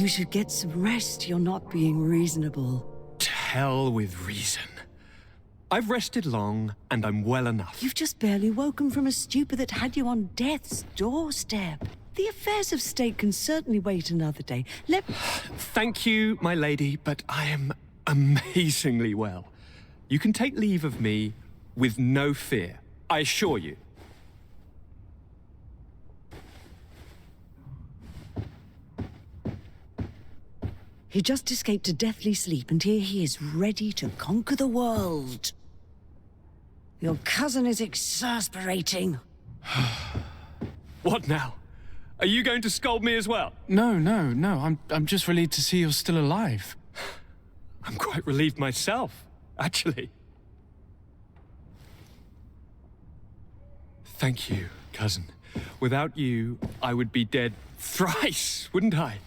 You should get some rest. You're not being reasonable. To hell with reason. I've rested long, and I'm well enough. You've just barely woken from a stupor that had you on death's doorstep. The affairs of state can certainly wait another day. Thank you, my lady, but I am amazingly well. You can take leave of me with no fear, I assure you. He just escaped a deathly sleep, and here he is, ready to conquer the world. Your cousin is exasperating. What now? Are you going to scold me as well? No. I'm just relieved to see you're still alive. I'm quite relieved myself, actually. Thank you, cousin. Without you, I would be dead thrice, wouldn't I?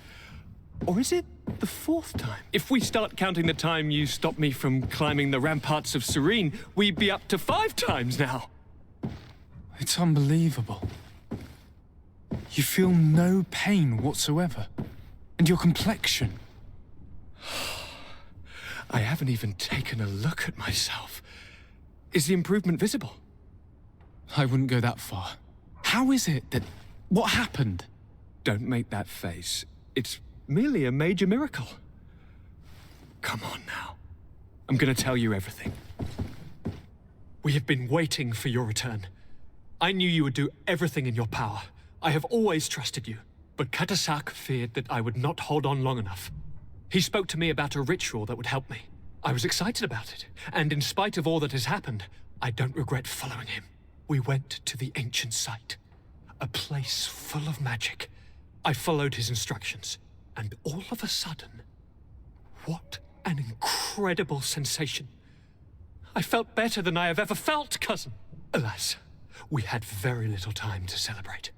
Or is it the fourth time? If we start counting the time you stopped me from climbing the ramparts of Serene, we'd be up to 5 times now. It's unbelievable. You feel no pain whatsoever. And your complexion. I haven't even taken a look at myself. Is the improvement visible? I wouldn't go that far. How is it that... What happened? Don't make that face. It's merely a major miracle. Come on now. I'm gonna tell you everything. We have been waiting for your return. I knew you would do everything in your power. I have always trusted you. But Katasak feared that I would not hold on long enough. He spoke to me about a ritual that would help me. I was excited about it, and in spite of all that has happened, I don't regret following him. We went to the ancient site, a place full of magic. I followed his instructions, and all of a sudden, what an incredible sensation. I felt better than I have ever felt, cousin. Alas, we had very little time to celebrate.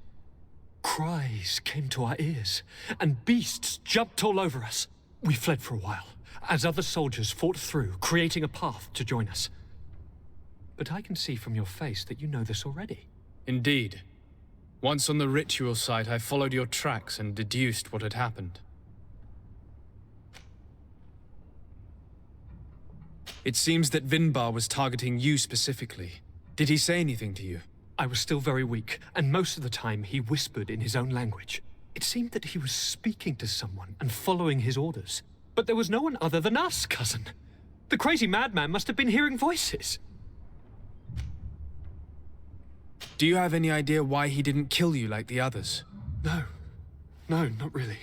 Cries came to our ears, and beasts jumped all over us. We fled for a while, as other soldiers fought through, creating a path to join us. But I can see from your face that you know this already. Indeed. Once on the ritual site, I followed your tracks and deduced what had happened. It seems that Vinbar was targeting you specifically. Did he say anything to you? I was still very weak, and most of the time he whispered in his own language. It seemed that he was speaking to someone and following his orders. But there was no one other than us, cousin. The crazy madman must have been hearing voices. Do you have any idea why he didn't kill you like the others? No, not really.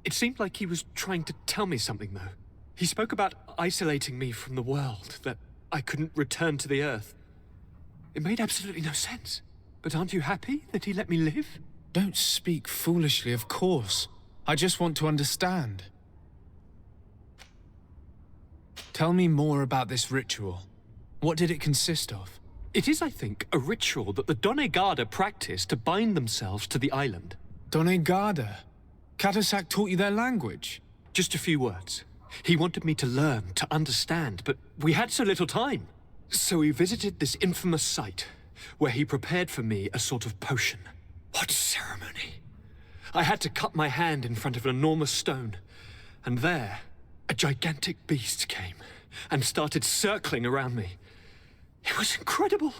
It seemed like he was trying to tell me something, though. He spoke about isolating me from the world, that I couldn't return to the Earth. It made absolutely no sense. But aren't you happy that he let me live? Don't speak foolishly, of course. I just want to understand. Tell me more about this ritual. What did it consist of? It is, I think, a ritual that the Donegada practice to bind themselves to the island. Donegada? Katasak taught you their language? Just a few words. He wanted me to learn, to understand, but we had so little time. So we visited this infamous site, where he prepared for me a sort of potion. What ceremony! I had to cut my hand in front of an enormous stone, and there, a gigantic beast came and started circling around me. It was incredible.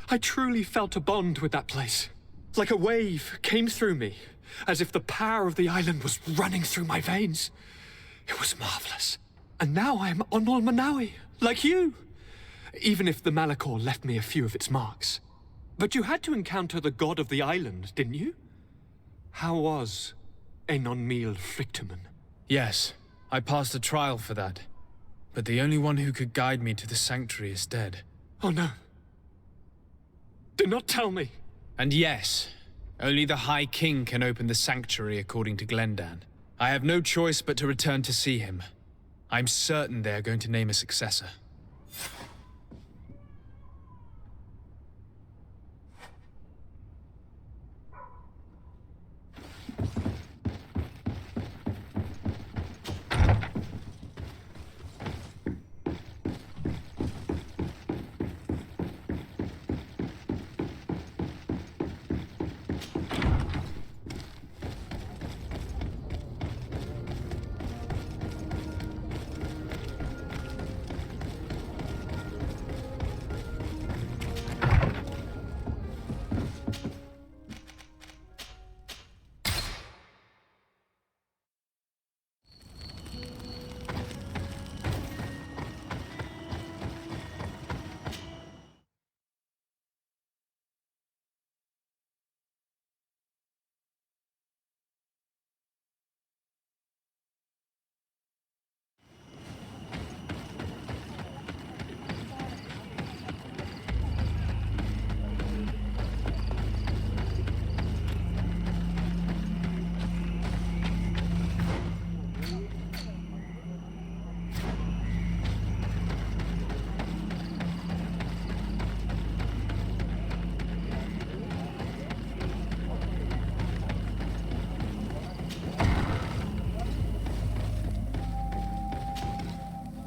I truly felt a bond with that place. Like a wave came through me, as if the power of the island was running through my veins. It was marvelous. And now I am Onol Manawi, like you. Even if the Malachor left me a few of its marks. But you had to encounter the god of the island, didn't you? How was Enon Mil Frictamen? Yes, I passed a trial for that. But the only one who could guide me to the sanctuary is dead. Oh no. Do not tell me. And yes, only the High King can open the sanctuary according to Glendan. I have no choice but to return to see him. I'm certain they are going to name a successor.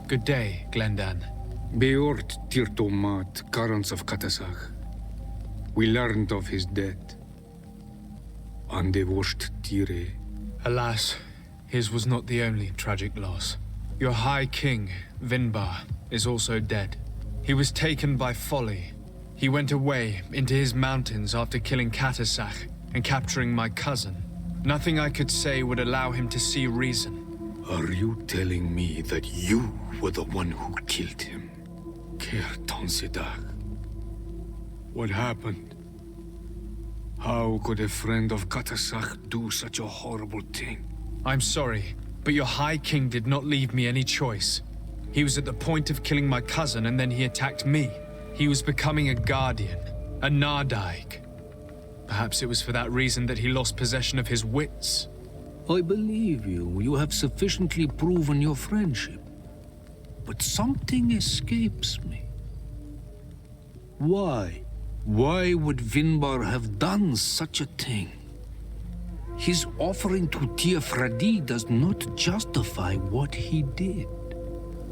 Good day, Glendan. Beort Tirtomat, Garants of Katasach. We learned of his death. Andevosht Tire. Alas, his was not the only tragic loss. Your High King, Vinbar, is also dead. He was taken by folly. He went away into his mountains after killing Katasach and capturing my cousin. Nothing I could say would allow him to see reason. Are you telling me that you were the one who killed him? Ker Tonsidag. What happened? How could a friend of Katasach do such a horrible thing? I'm sorry, but your High King did not leave me any choice. He was at the point of killing my cousin and then he attacked me. He was becoming a guardian, a Nardaig. Perhaps it was for that reason that he lost possession of his wits. I believe you. You have sufficiently proven your friendship. But something escapes me. Why? Why would Vinbar have done such a thing? His offering to Tiafradi does not justify what he did.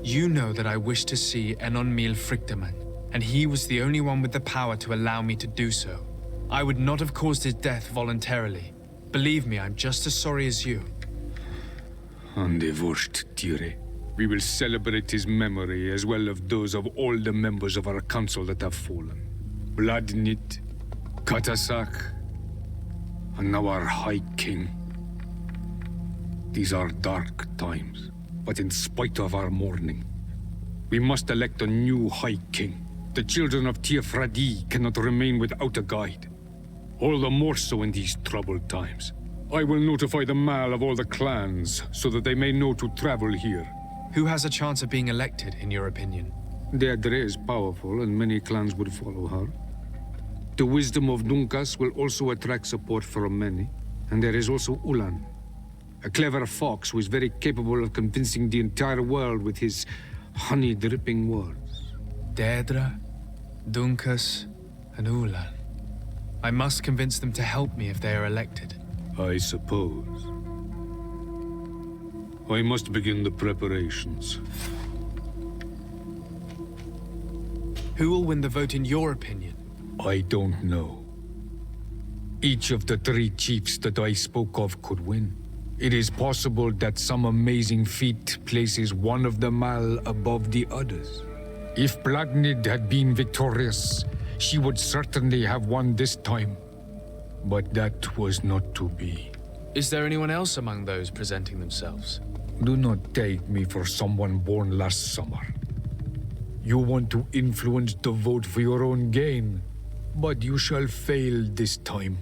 You know that I wish to see Enonmil Frichtemann, and he was the only one with the power to allow me to do so. I would not have caused his death voluntarily. Believe me, I'm just as sorry as you. Andevosht Tire. We will celebrate his memory as well as those of all the members of our council that have fallen. Vladnit, Katasach, and now our High King. These are dark times, but in spite of our mourning, we must elect a new High King. The children of Tiafradi cannot remain without a guide. All the more so in these troubled times. I will notify the Mal of all the clans, so that they may know to travel here. Who has a chance of being elected, in your opinion? Deirdre is powerful, and many clans would follow her. The wisdom of Dunkas will also attract support from many. And there is also Ulan, a clever fox who is very capable of convincing the entire world with his honey-dripping words. Deirdre, Dunkas, and Ulan. I must convince them to help me if they are elected. I suppose. I must begin the preparations. Who will win the vote in your opinion? I don't know. Each of the three chiefs that I spoke of could win. It is possible that some amazing feat places one of the Mal above the others. If Blagnid had been victorious, she would certainly have won this time. But that was not to be. Is there anyone else among those presenting themselves? Do not take me for someone born last summer. You want to influence the vote for your own gain, but you shall fail this time.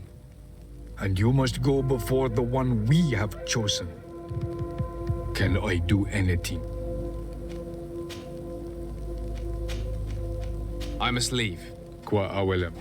And you must go before the one we have chosen. Can I do anything? I must leave. Qua awelem.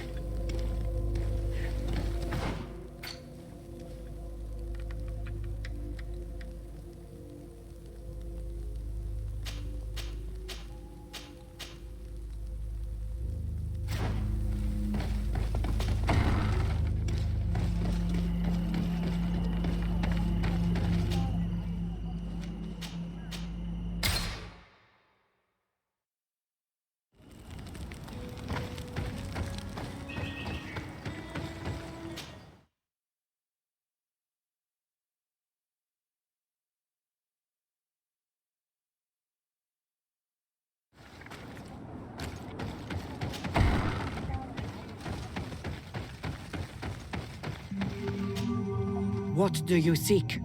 What do you seek?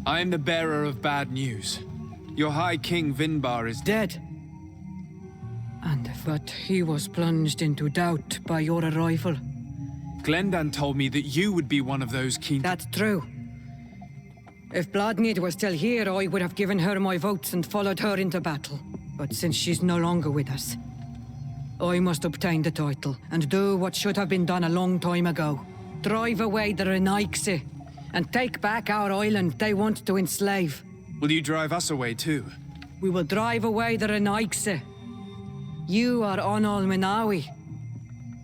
I am the bearer of bad news. Your High King Vinbar is dead. And but he was plunged into doubt by your arrival. Glendan told me that you would be one of those keen. That's true. If Bladnid was still here, I would have given her my votes and followed her into battle. But since she's no longer with us, I must obtain the title and do what should have been done a long time ago. Drive away the Renaigse and take back our island they want to enslave. Will you drive us away too? We will drive away the Renaigse. You are Onol Minawi.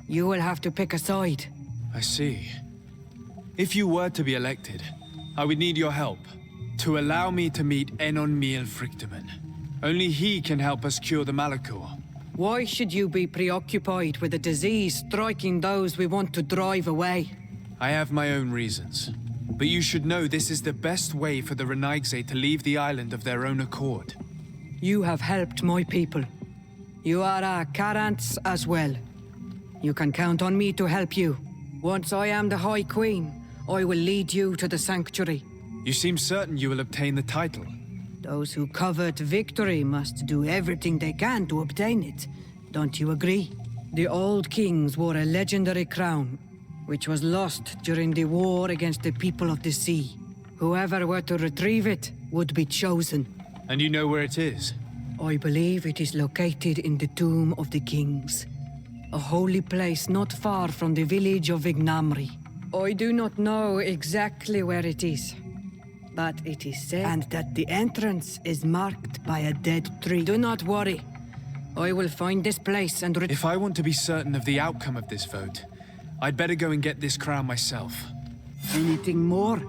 You will have to pick a side. I see. If you were to be elected, I would need your help. to allow me to meet Enon Miel Frichtemann. Only he can help us cure the Malachor. Why should you be preoccupied with a disease striking those we want to drive away? I have my own reasons. But you should know this is the best way for the Renaigse to leave the island of their own accord. You have helped my people. You are our Karants as well. You can count on me to help you. Once I am the High Queen, I will lead you to the sanctuary. You seem certain you will obtain the title. Those who covet victory must do everything they can to obtain it. Don't you agree? The old kings wore a legendary crown, which was lost during the war against the people of the sea. Whoever were to retrieve it would be chosen. And you know where it is? I believe it is located in the Tomb of the Kings, a holy place not far from the village of Vignamri. I do not know exactly where it is, but it is said and that the entrance is marked by a dead tree. Do not worry. I will find this place and If I want to be certain of the outcome of this vote, I'd better go and get this crown myself. Anything more?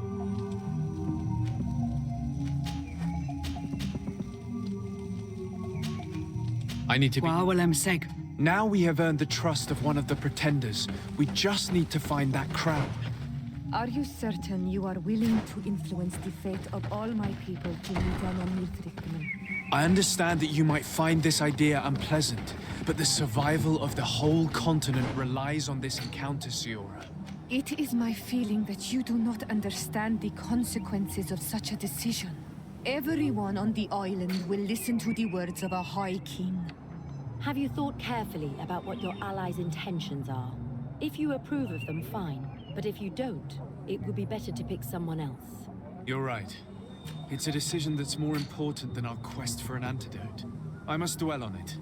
I need to be... Seg. Now we have earned the trust of one of the pretenders. We just need to find that crown. Are you certain you are willing to influence the fate of all my people to meet Enon Miel Frichtemann? I understand that you might find this idea unpleasant, but the survival of the whole continent relies on this encounter, Siora. It is my feeling that you do not understand the consequences of such a decision. Everyone on the island will listen to the words of a High King. Have you thought carefully about what your allies' intentions are? If you approve of them, fine. But if you don't, it would be better to pick someone else. You're right. It's a decision that's more important than our quest for an antidote. I must dwell on it.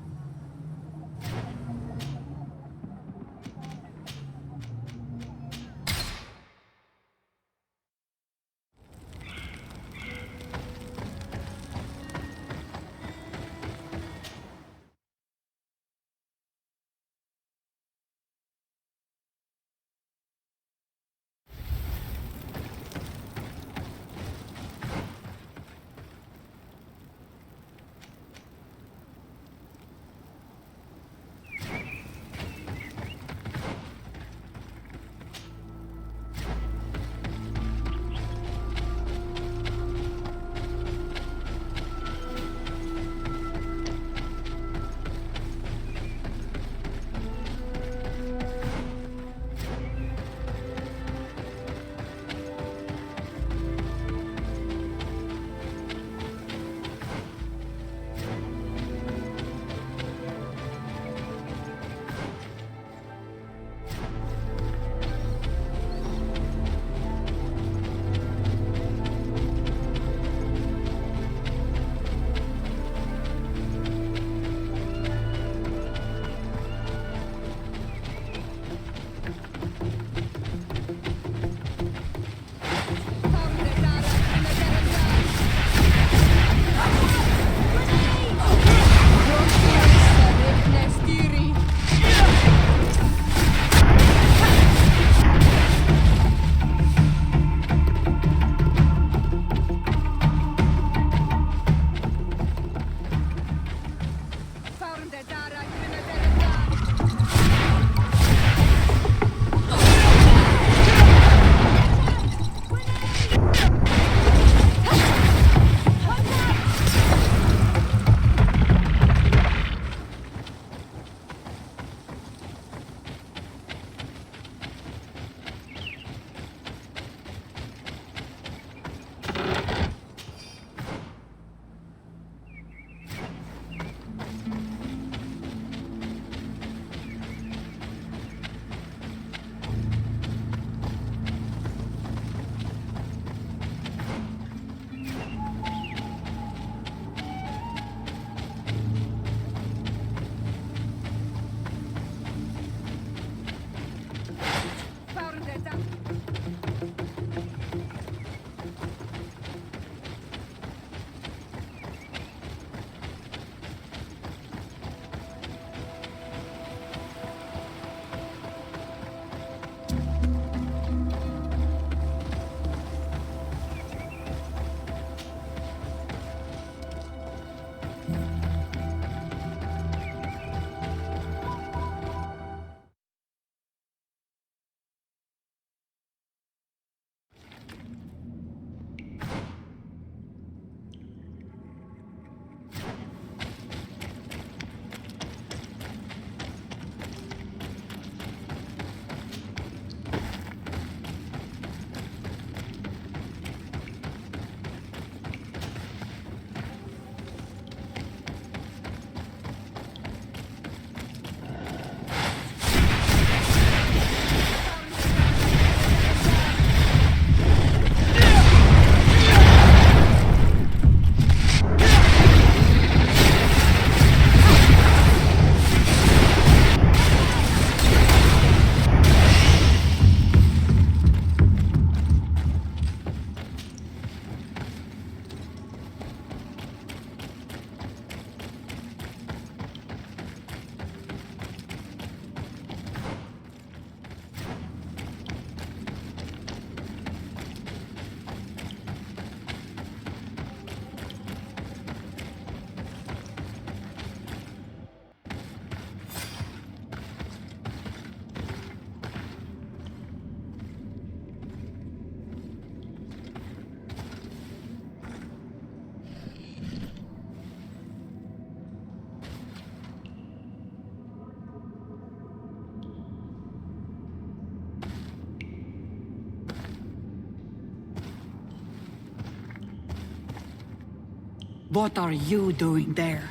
What are you doing there?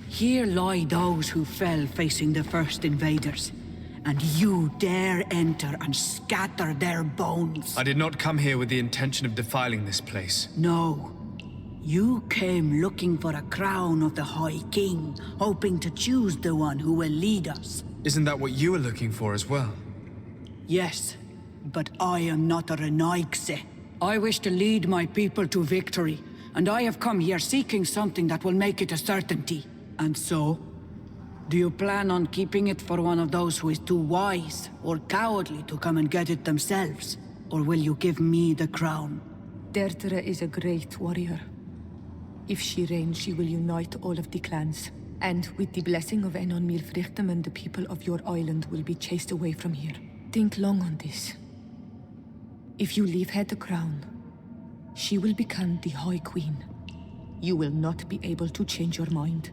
Here lie those who fell facing the first invaders, and you dare enter and scatter their bones. I did not come here with the intention of defiling this place. No. You came looking for a crown of the High King, hoping to choose the one who will lead us. Isn't that what you were looking for as well? Yes, but I am not a Renaigse. I wish to lead my people to victory, and I have come here seeking something that will make it a certainty. And so, do you plan on keeping it for one of those who is too wise or cowardly to come and get it themselves? Or will you give me the crown? Deirdre is a great warrior. If she reigns, she will unite all of the clans. And with the blessing of Enon Milfrichteman, the people of your island will be chased away from here. Think long on this. If you leave her the crown, she will become the High Queen. You will not be able to change your mind.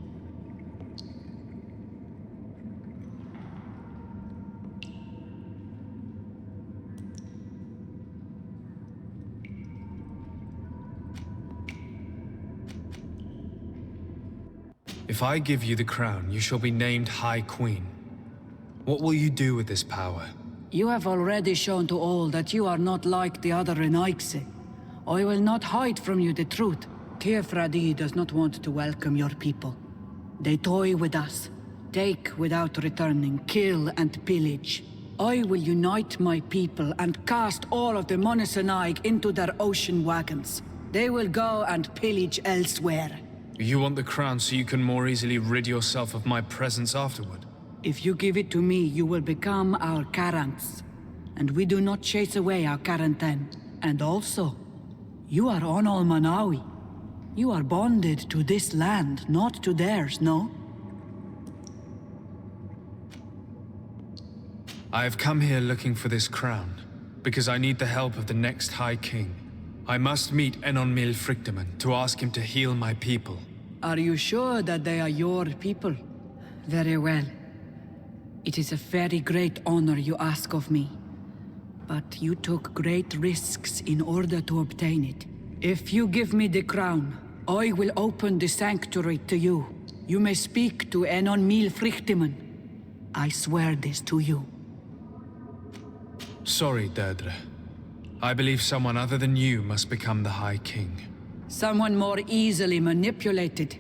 If I give you the crown, you shall be named High Queen. What will you do with this power? You have already shown to all that you are not like the other Renaigse. I will not hide from you the truth. Teofradi does not want to welcome your people. They toy with us, take without returning, kill and pillage. I will unite my people and cast all of the Monesenaig into their ocean wagons. They will go and pillage elsewhere. You want the crown so you can more easily rid yourself of my presence afterward? If you give it to me, you will become our Karants. And we do not chase away our Karanten. And also, you are on Manawi. You are bonded to this land, not to theirs, no? I have come here looking for this crown, because I need the help of the next High King. I must meet Enon Milfrichteman to ask him to heal my people. Are you sure that they are your people? Very well. It is a very great honor you ask of me. But you took great risks in order to obtain it. If you give me the crown, I will open the sanctuary to you. You may speak to Enon Milfrichteman. I swear this to you. Sorry, Deirdre. I believe someone other than you must become the High King. Someone more easily manipulated,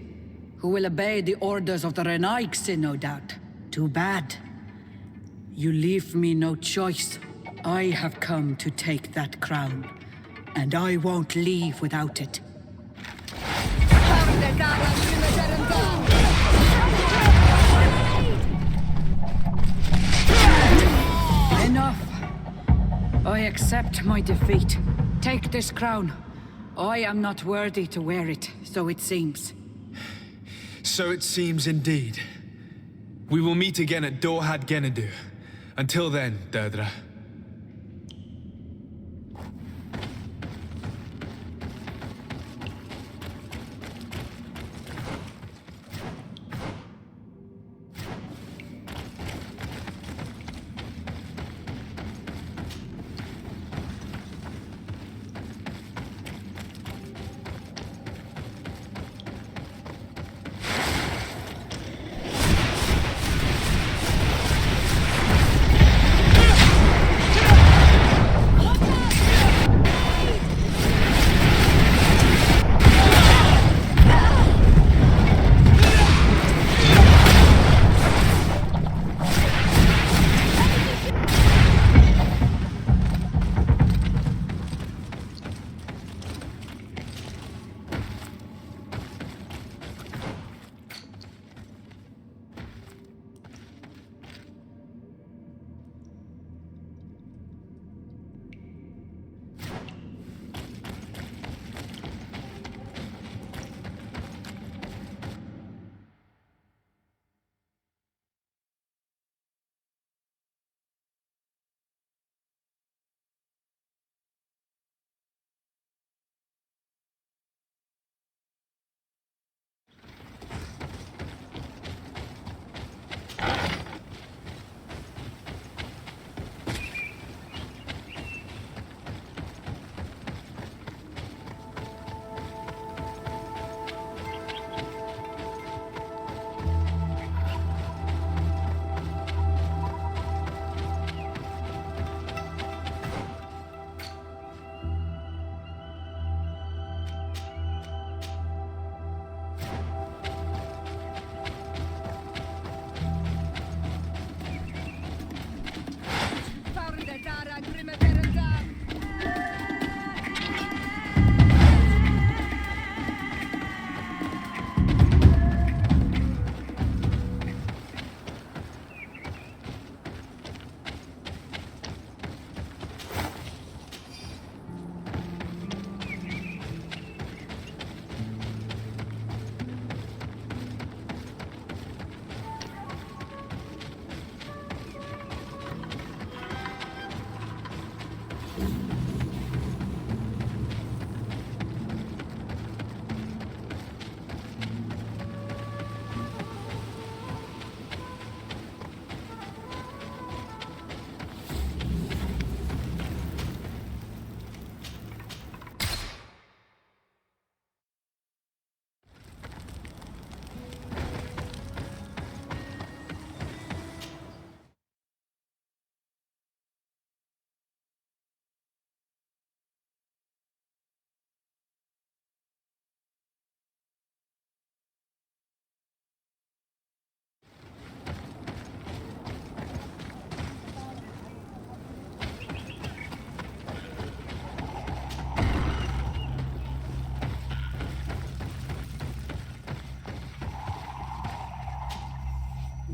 who will obey the orders of the Renaigse, no doubt. Too bad. You leave me no choice. I have come to take that crown, and I won't leave without it. Enough. I accept my defeat. Take this crown. I am not worthy to wear it, so it seems. So it seems indeed. We will meet again at Dorhad Genadu. Until then, Deirdre.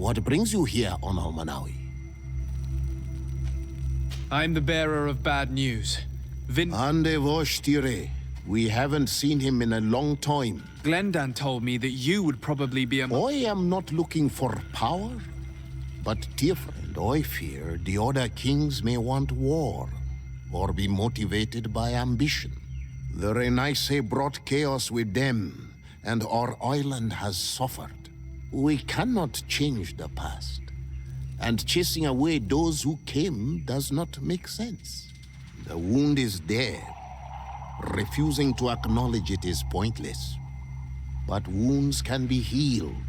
What brings you here on Almanawi? I'm the bearer of bad news. Ande vosh tire. We haven't seen him in a long time. Glendan told me that you would probably be a... I am not looking for power, but dear friend, I fear the other kings may want war, or be motivated by ambition. The Renaisse brought chaos with them, and our island has suffered. We cannot change the past, and chasing away those who came does not make sense. The wound is there. Refusing to acknowledge it is pointless. But wounds can be healed,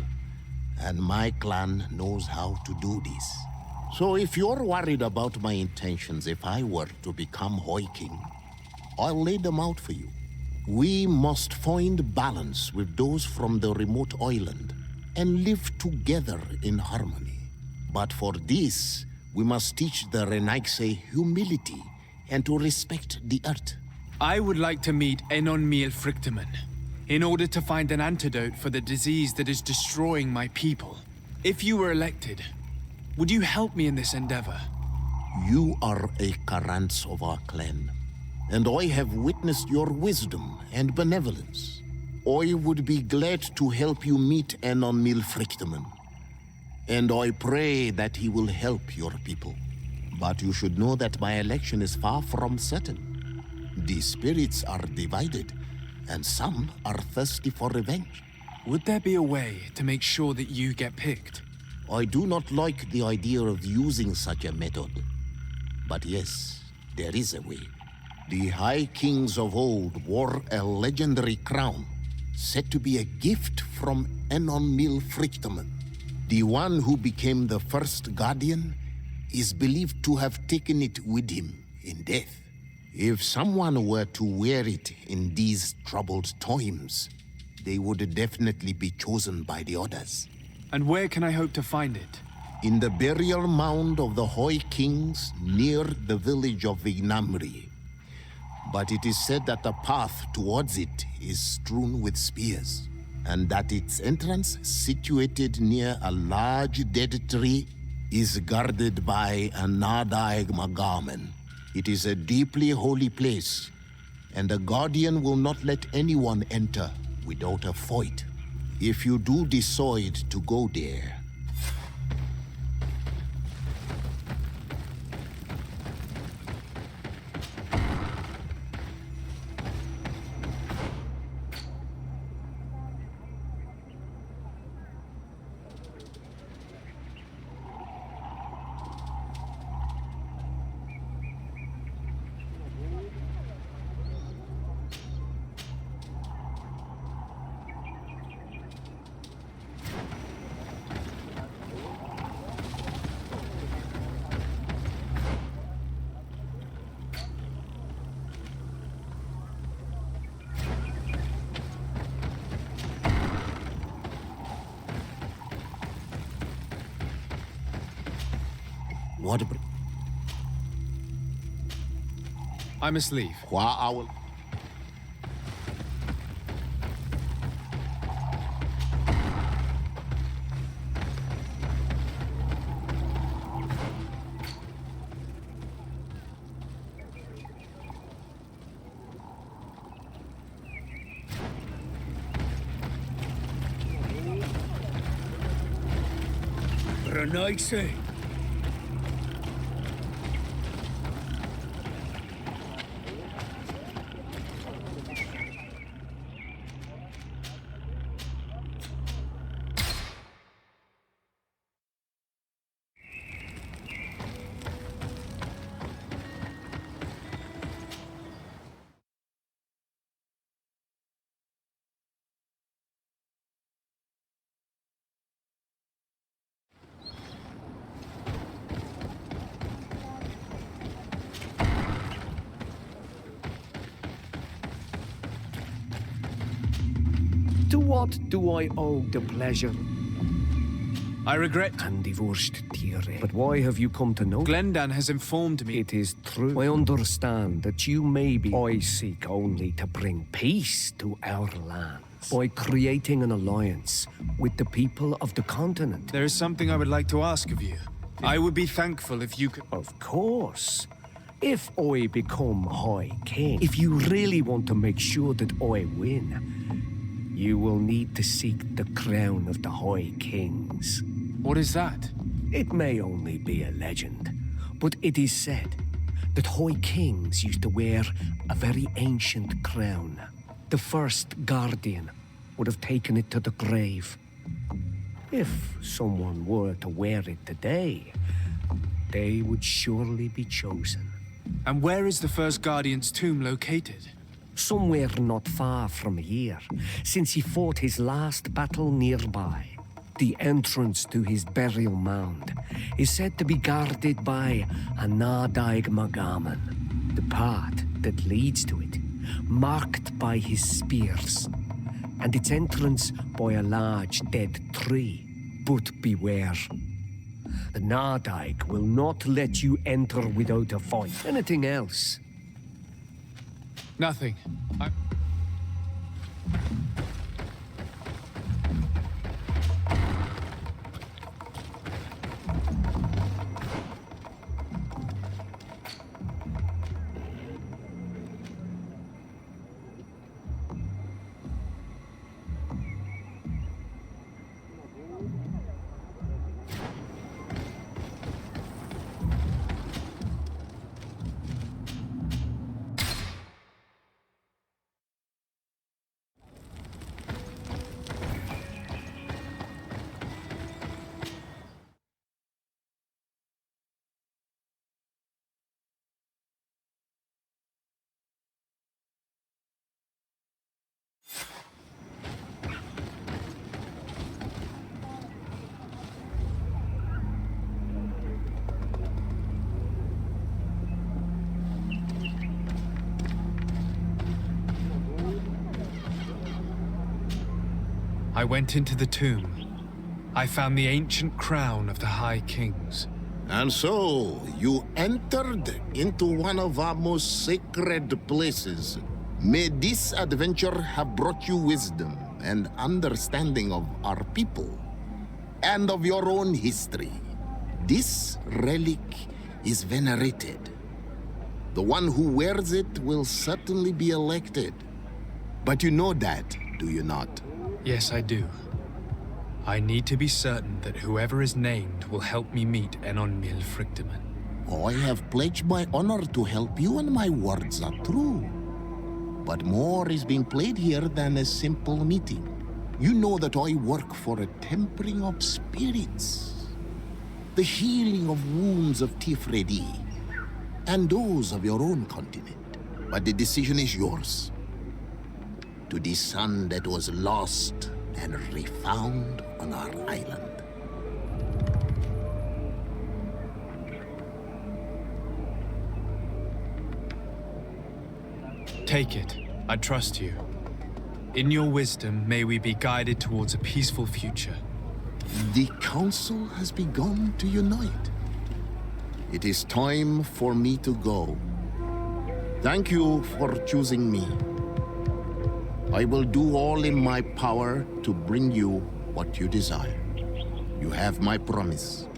and my clan knows how to do this. So if you're worried about my intentions if I were to become High King, I'll lay them out for you. We must find balance with those from the remote island and live together in harmony. But for this, we must teach the Renaisse humility and to respect the earth. I would like to meet Enon Miel Frichtemann in order to find an antidote for the disease that is destroying my people. If you were elected, would you help me in this endeavor? You are a Karants of our clan, and I have witnessed your wisdom and benevolence. I would be glad to help you meet Enon Miel Frichtemann, and I pray that he will help your people. But you should know that my election is far from certain. The spirits are divided, and some are thirsty for revenge. Would there be a way to make sure that you get picked? I do not like the idea of using such a method. But yes, there is a way. The High Kings of old wore a legendary crown, said to be a gift from Enon Miel Frichtemann. The one who became the first Guardian is believed to have taken it with him in death. If someone were to wear it in these troubled times, they would definitely be chosen by the others. And where can I hope to find it? In the burial mound of the High Kings near the village of Vignamri. But it is said that the path towards it is strewn with spears, and that its entrance, situated near a large dead tree, is guarded by a Nadaig Magamen. It is a deeply holy place, and the Guardian will not let anyone enter without a fight. If you do decide to go there, what I must leave. I will... Renaisse. To what do I owe the pleasure? I regret... And divorced, dear. But why have you come to know? Glendan has informed me. It is true. I understand that you may be... I seek only to bring peace to our land. by creating an alliance with the people of the continent. There is something I would like to ask of you. I would be thankful if you could... Of course. If I become High King, if you really want to make sure that I win, you will need to seek the crown of the High Kings. What is that? It may only be a legend, but it is said that High Kings used to wear a very ancient crown. The first Guardian would have taken it to the grave. If someone were to wear it today, they would surely be chosen. And where is the first Guardian's tomb located? Somewhere not far from here, since he fought his last battle nearby. The entrance to his burial mound is said to be guarded by a Nardaig Magaman, the path that leads to it, marked by his spears, and its entrance by a large dead tree. But beware. The Nardaig will not let you enter without a fight. Anything else? Nothing. I went into the tomb. I found the ancient crown of the High Kings. And so, you entered into one of our most sacred places. May this adventure have brought you wisdom and understanding of our people, and of your own history. This relic is venerated. The one who wears it will certainly be elected. But you know that, do you not? Yes, I do. I need to be certain that whoever is named will help me meet Enon Mil Frictiman. I have pledged my honor to help you, and my words are true. But more is being played here than a simple meeting. You know that I work for a tempering of spirits, the healing of wounds of Tifredi, and those of your own continent. But the decision is yours. To the son that was lost and refound on our island. Take it. I trust you. In your wisdom, may we be guided towards a peaceful future. The council has begun to unite. It is time for me to go. Thank you for choosing me. I will do all in my power to bring you what you desire. You have my promise.